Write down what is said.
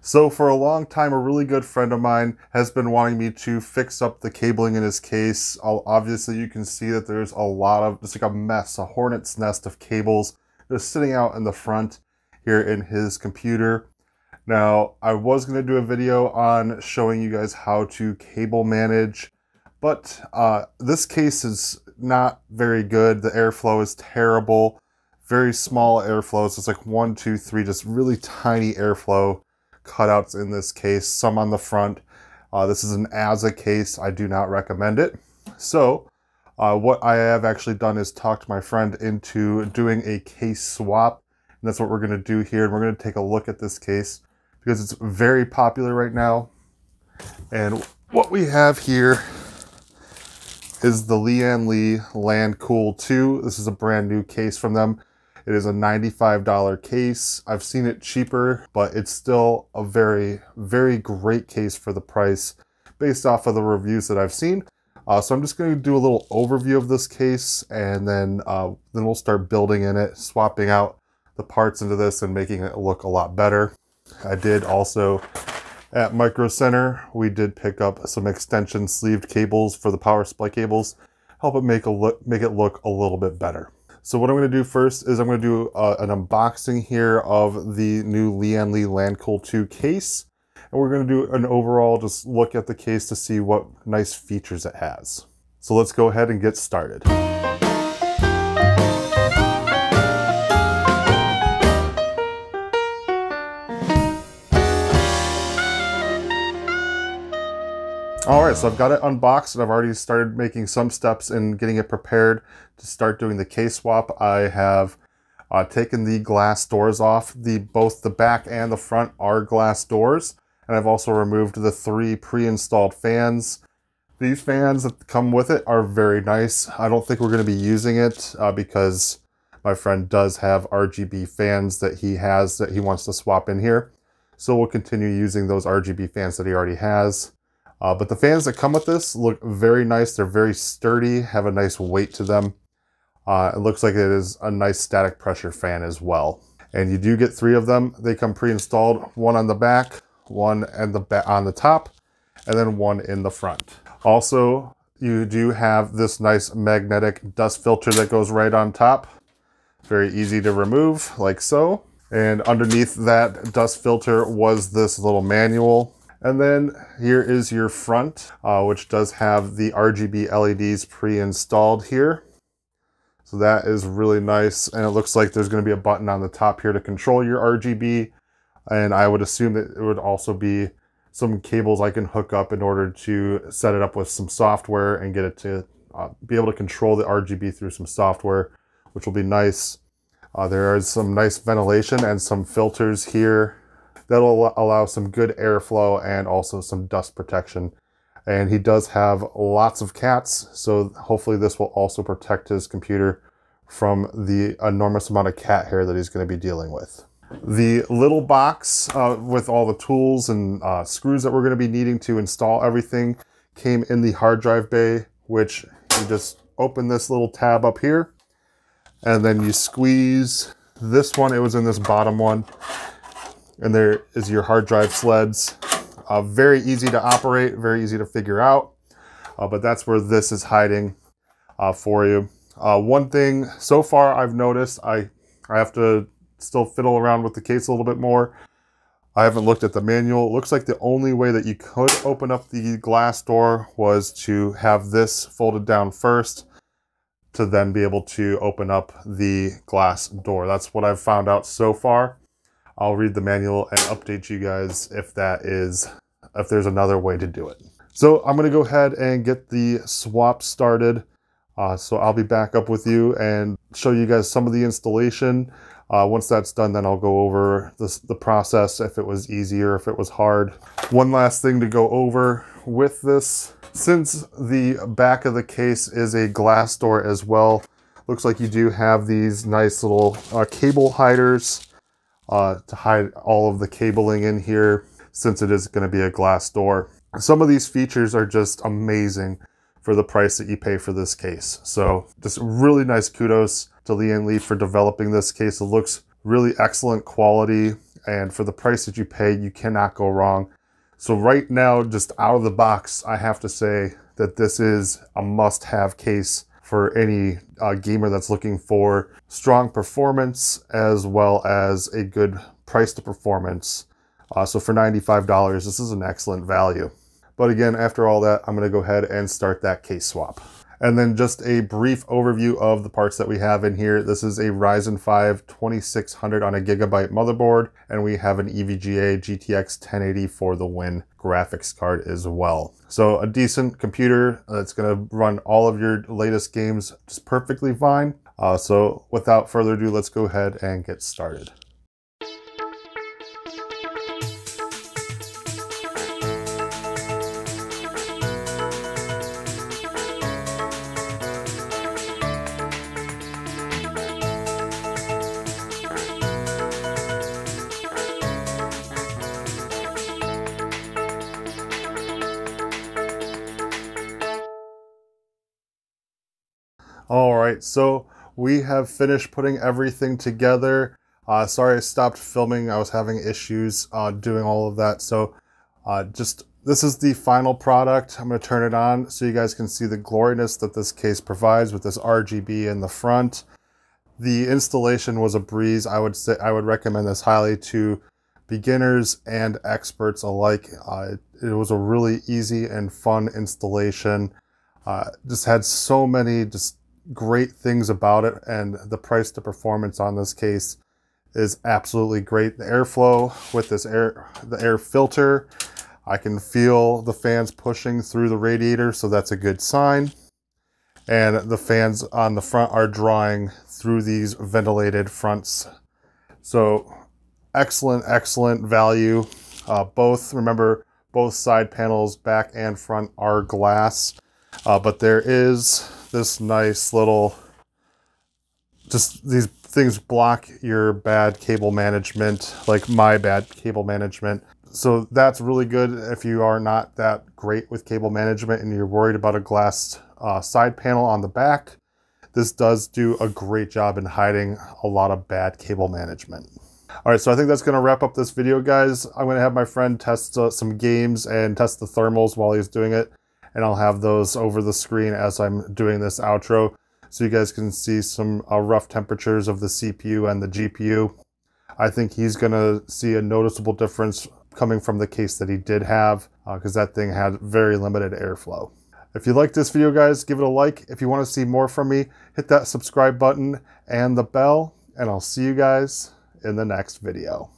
So for a long time, a really good friend of mine has been wanting me to fix up the cabling in his case. Obviously, you can see that there's a lot of, just like a mess, a hornet's nest of cables just sitting out in the front here in his computer. Now, I was going to do a video on showing you guys how to cable manage, but this case is not very good. The airflow is terrible. Very small airflow. So it's like 1, 2, 3, just really tiny airflow cutouts in this case, some on the front. This is an ASA case. I do not recommend it. So what I have actually done is talked my friend into doing a case swap. And that's what we're going to do here. And we're going to take a look at this case because it's very popular right now. And what we have here is the LIAN Li LANCOOL II. This is a brand new case from them. It is a $95 case. I've seen it cheaper, but it's still a very, very great case for the price based off of the reviews that I've seen. So I'm just going to do a little overview of this case, and then we'll start building in it, swapping out the parts into this and making it look a lot better. I did also, at Micro Center, we did pick up some extension sleeved cables for the power supply cables, help it make it look a little bit better. So what I'm going to do first is I'm going to do an unboxing here of the new LIAN Li LANCOOL II case. And we're going to do an overall just look at the case to see what nice features it has. So let's go ahead and get started. All right, so I've got it unboxed and I've already started making some steps in getting it prepared to start doing the case swap. I have taken the glass doors off. Both the back and the front are glass doors. And I've also removed the 3 pre-installed fans. These fans that come with it are very nice. I don't think we're going to be using it because my friend does have RGB fans that he wants to swap in here. So we'll continue using those RGB fans that he already has. But the fans that come with this look very nice. They're very sturdy, have a nice weight to them. It looks like it is a nice static pressure fan as well. And you do get 3 of them. They come pre-installed, 1 on the back, 1 on the top, and then 1 in the front. Also, you do have this nice magnetic dust filter that goes right on top. Very easy to remove, like so. And underneath that dust filter was this little manual. And then here is your front, which does have the RGB LEDs pre-installed here. So that is really nice. And it looks like there's going to be a button on the top here to control your RGB. And I would assume that it would also be some cables I can hook up in order to set it up with some software and get it to be able to control the RGB through some software, which will be nice. There is some nice ventilation and some filters here. That'll allow some good airflow and also some dust protection. And he does have lots of cats, so hopefully this will also protect his computer from the enormous amount of cat hair that he's going to be dealing with. The little box with all the tools and screws that we're going to be needing to install everything came in the hard drive bay, which you just open this little tab up here, and then you squeeze this one. It was in this bottom one. And there is your hard drive sleds. Very easy to operate, very easy to figure out, but that's where this is hiding for you. One thing so far I've noticed, I have to still fiddle around with the case a little bit more. I haven't looked at the manual. It looks like the only way that you could open up the glass door was to have this folded down first to then be able to open up the glass door. That's what I've found out so far. I'll read the manual and update you guys if there's another way to do it. So I'm going to go ahead and get the swap started. So I'll be back up with you and show you guys some of the installation. Once that's done, then I'll go over the process, if it was easy or if it was hard. One last thing to go over with this. Since the back of the case is a glass door as well, looks like you do have these nice little cable hiders to hide all of the cabling in here, since it is going to be a glass door. Some of these features are just amazing for the price that you pay for this case. So just really nice kudos to LIAN Li for developing this case. It looks really excellent quality. And for the price that you pay, you cannot go wrong. So right now, just out of the box, I have to say that this is a must-have case for any gamer that's looking for strong performance as well as a good price to performance. So for $95, this is an excellent value. But again, after all that, I'm going to go ahead and start that case swap. And then just a brief overview of the parts that we have in here. This is a Ryzen 5 2600 on a gigabyte motherboard, and we have an EVGA GTX 1080 for the win graphics card as well. So a decent computer that's going to run all of your latest games just perfectly fine. So without further ado, let's go ahead and get started. All right, so we have finished putting everything together. Sorry I stopped filming. I was having issues doing all of that. So this is the final product. I'm going to turn it on so you guys can see the gloriness that this case provides with this RGB in the front. The installation was a breeze. I would recommend this highly to beginners and experts alike. It was a really easy and fun installation. Just had so many great things about it, and the price to performance on this case is absolutely great. The airflow with the air filter, I can feel the fans pushing through the radiator, so that's a good sign. And the fans on the front are drawing through these ventilated fronts. So excellent value. Remember, both side panels, back and front, are glass, but there is this nice little, these things block your bad cable management, like my bad cable management. So that's really good if you are not that great with cable management and you're worried about a glass side panel on the back. This does do a great job in hiding a lot of bad cable management. All right, so I think that's going to wrap up this video, guys. I'm going to have my friend test some games and test the thermals while he's doing it. And I'll have those over the screen as I'm doing this outro, so you guys can see some rough temperatures of the CPU and the GPU. I think he's going to see a noticeable difference coming from the case that he did have, because that thing had very limited airflow. If you like this video, guys, give it a like. If you want to see more from me, hit that subscribe button and the bell, and I'll see you guys in the next video.